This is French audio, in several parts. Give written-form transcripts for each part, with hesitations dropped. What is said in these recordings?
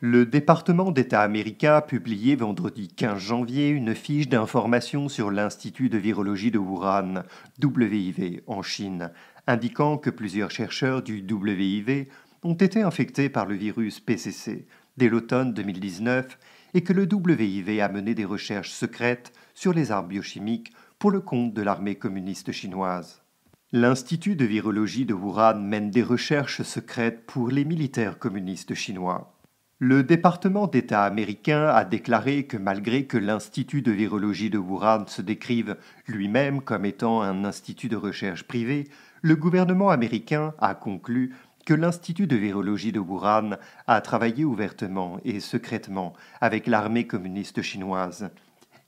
Le département d'État américain a publié vendredi 15 janvier une fiche d'information sur l'Institut de virologie de Wuhan, WIV, en Chine, indiquant que plusieurs chercheurs du WIV ont été infectés par le virus PCC dès l'automne 2019 et que le WIV a mené des recherches secrètes sur les armes biochimiques pour le compte de l'armée communiste chinoise. L'Institut de virologie de Wuhan mène des recherches secrètes pour les militaires communistes chinois. Le département d'État américain a déclaré que malgré que l'Institut de virologie de Wuhan se décrive lui-même comme étant un institut de recherche privé, le gouvernement américain a conclu que l'Institut de virologie de Wuhan a travaillé ouvertement et secrètement avec l'armée communiste chinoise.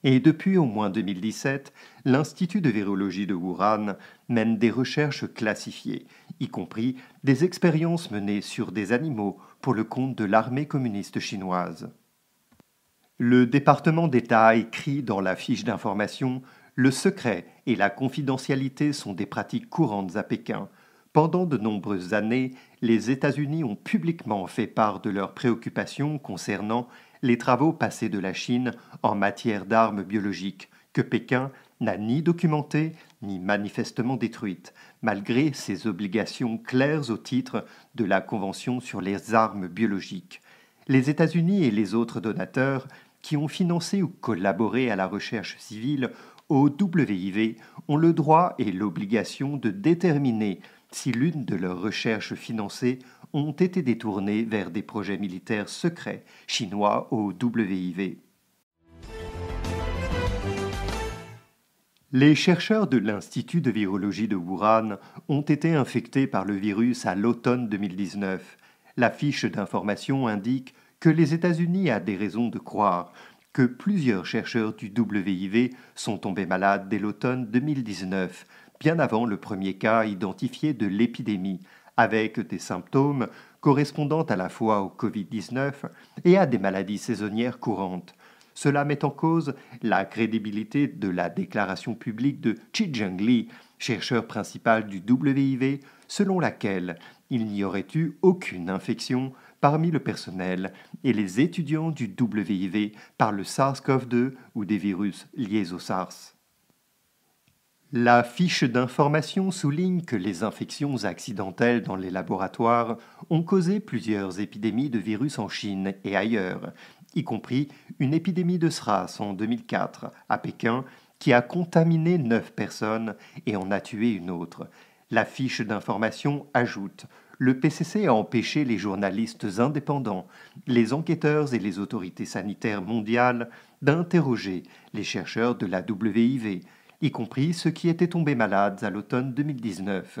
Et depuis au moins 2017, l'Institut de virologie de Wuhan mène des recherches classifiées, y compris des expériences menées sur des animaux pour le compte de l'armée communiste chinoise. Le département d'État écrit dans la fiche d'information: le secret et la confidentialité sont des pratiques courantes à Pékin. Pendant de nombreuses années, les États-Unis ont publiquement fait part de leurs préoccupations concernant les travaux passés de la Chine en matière d'armes biologiques, que Pékin n'a ni documentées ni manifestement détruites, malgré ses obligations claires au titre de la Convention sur les armes biologiques. Les États-Unis et les autres donateurs qui ont financé ou collaboré à la recherche civile au WIV ont le droit et l'obligation de déterminer si l'une de leurs recherches financées ont été détournées vers des projets militaires secrets chinois au WIV. Les chercheurs de l'Institut de virologie de Wuhan ont été infectés par le virus à l'automne 2019. La fiche d'information indique que les États-Unis a des raisons de croire que plusieurs chercheurs du WIV sont tombés malades dès l'automne 2019, bien avant le premier cas identifié de l'épidémie, avec des symptômes correspondant à la fois au Covid-19 et à des maladies saisonnières courantes. Cela met en cause la crédibilité de la déclaration publique de Zheng Li, chercheur principal du WIV, selon laquelle il n'y aurait eu aucune infection parmi le personnel et les étudiants du WIV par le SARS-CoV-2 ou des virus liés au SARS. La fiche d'information souligne que les infections accidentelles dans les laboratoires ont causé plusieurs épidémies de virus en Chine et ailleurs, y compris une épidémie de SRAS en 2004 à Pékin qui a contaminé 9 personnes et en a tué une autre. La fiche d'information ajoute: le PCC a empêché les journalistes indépendants, les enquêteurs et les autorités sanitaires mondiales d'interroger les chercheurs de la WIV, y compris ceux qui étaient tombés malades à l'automne 2019.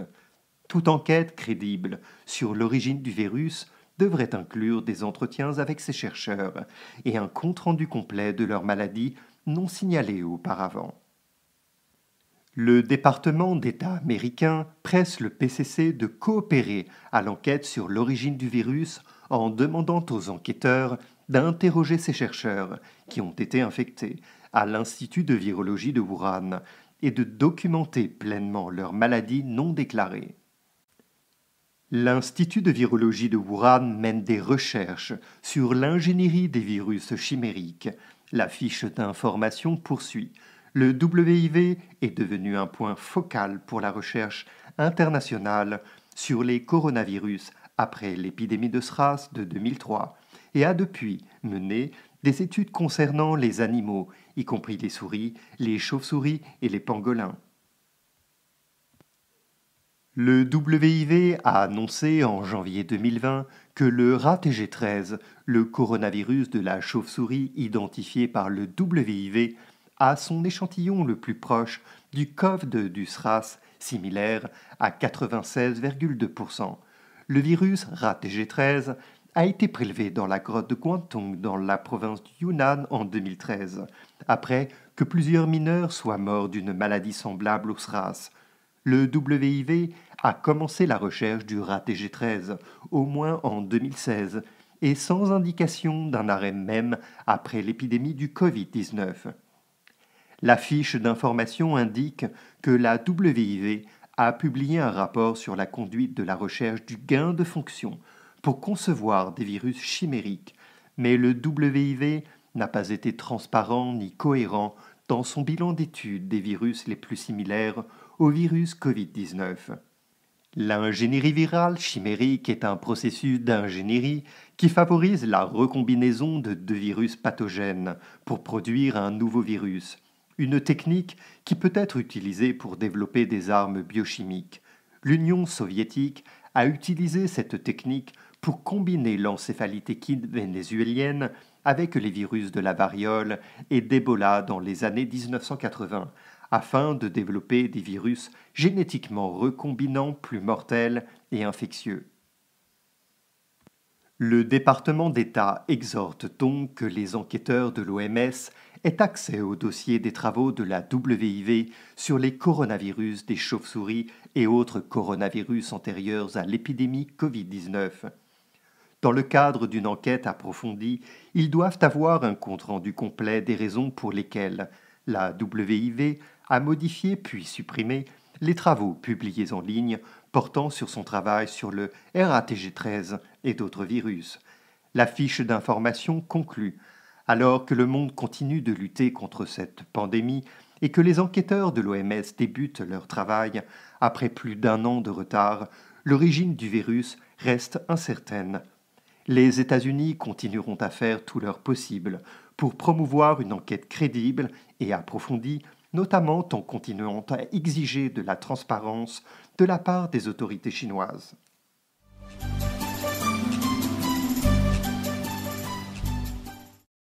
Toute enquête crédible sur l'origine du virus devrait inclure des entretiens avec ces chercheurs et un compte-rendu complet de leur maladie non signalée auparavant. Le département d'État américain presse le PCC de coopérer à l'enquête sur l'origine du virus en demandant aux enquêteurs d'interroger ces chercheurs qui ont été infectés à l'Institut de virologie de Wuhan et de documenter pleinement leurs maladies non déclarées. L'Institut de virologie de Wuhan mène des recherches sur l'ingénierie des virus chimériques. La fiche d'information poursuit: le WIV est devenu un point focal pour la recherche internationale sur les coronavirus après l'épidémie de SRAS de 2003 et a depuis mené des études concernant les animaux, y compris les souris, les chauves-souris et les pangolins. Le WIV a annoncé en janvier 2020 que le rat-TG13, le coronavirus de la chauve-souris identifié par le WIV, a son échantillon le plus proche du CoV du SRAS, similaire à 96,2%. Le virus rat-TG13 a été prélevé dans la grotte de Guangdong dans la province du Yunnan en 2013, après que plusieurs mineurs soient morts d'une maladie semblable au SRAS. Le WIV a commencé la recherche du rat-TG13 au moins en 2016 et sans indication d'un arrêt même après l'épidémie du Covid-19. La fiche d'information indique que la WIV a publié un rapport sur la conduite de la recherche du gain de fonction pour concevoir des virus chimériques, Mais le WIV n'a pas été transparent ni cohérent dans son bilan d'étude des virus les plus similaires au virus Covid-19. L'ingénierie virale chimérique est un processus d'ingénierie qui favorise la recombinaison de deux virus pathogènes pour produire un nouveau virus, une technique qui peut être utilisée pour développer des armes biochimiques. L'Union soviétique a utilisé cette technique pour combiner l'encéphalite vénézuélienne avec les virus de la variole et d'Ebola dans les années 1980, afin de développer des virus génétiquement recombinants plus mortels et infectieux. Le département d'État exhorte donc que les enquêteurs de l'OMS aient accès au dossier des travaux de la WIV sur les coronavirus des chauves-souris et autres coronavirus antérieurs à l'épidémie Covid-19. Dans le cadre d'une enquête approfondie, ils doivent avoir un compte-rendu complet des raisons pour lesquelles la WIV a modifié puis supprimé les travaux publiés en ligne portant sur son travail sur le RATG13 et d'autres virus. La fiche d'information conclut: alors que le monde continue de lutter contre cette pandémie et que les enquêteurs de l'OMS débutent leur travail, après plus d'un an de retard, l'origine du virus reste incertaine. Les États-Unis continueront à faire tout leur possible pour promouvoir une enquête crédible et approfondie, notamment en continuant à exiger de la transparence de la part des autorités chinoises.